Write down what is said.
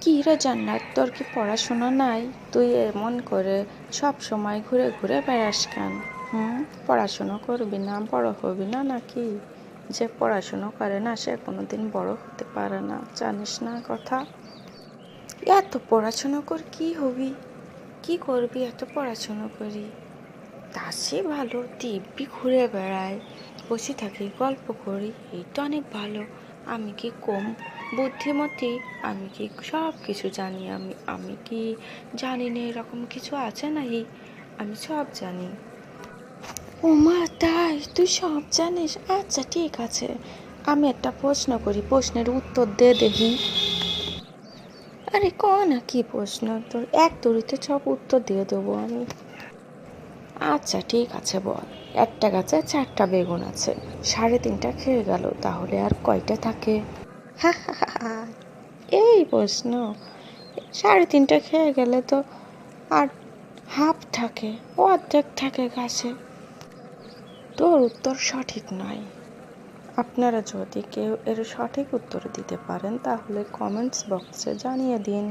কি রে জান্নাত, তোর কি পড়াশোনা নাই? তুই এমন করে সব সময় ঘুরে ঘুরে বেড়াস কেন? পড়াশুনো করবি না, বড় হবি না নাকি? যে পড়াশুনো করে না সে কোনোদিন বড় হতে পারে না, জানিস না কথা? এত পড়াশুনো কর কি হবি? কি করবি এত পড়াশুনো করি? তার চেয়ে ভালো দিব্যি ঘুরে বেড়াই, বসে থাকি, গল্প করি, এই তো অনেক ভালো। আমি কি কম বুদ্ধিমতী? আমি কি সব কিছু জানি? আমি আমি কি জানি না এরকম কিছু আছে নাকি? আমি সব জানি। ও মা, তাই? তুই সব জানিস? আচ্ছা ঠিক আছে, আমি একটা প্রশ্ন করি, প্রশ্নের উত্তর দে দেখি। আরে ক না, কি প্রশ্ন? তোর এক দড়িতে সব উত্তর দিয়ে দেবো আমি। আচ্ছা ঠিক আছে, বল। একটা গাছে 4টা বেগুন আছে, 3.5টা খেয়ে গেল, তাহলে আর কয়টা থাকে? হা হা হা হা, এই প্রশ্ন! 3.5টা খেয়ে গেলে তো আর হাফ থাকে, অর্ধেক থাকে গাছে। তোর উত্তর সঠিক নয়। আপনারা যদি কেউ এর সঠিক উত্তর দিতে পারেন তাহলে কমেন্টস বক্সে জানিয়ে দিন।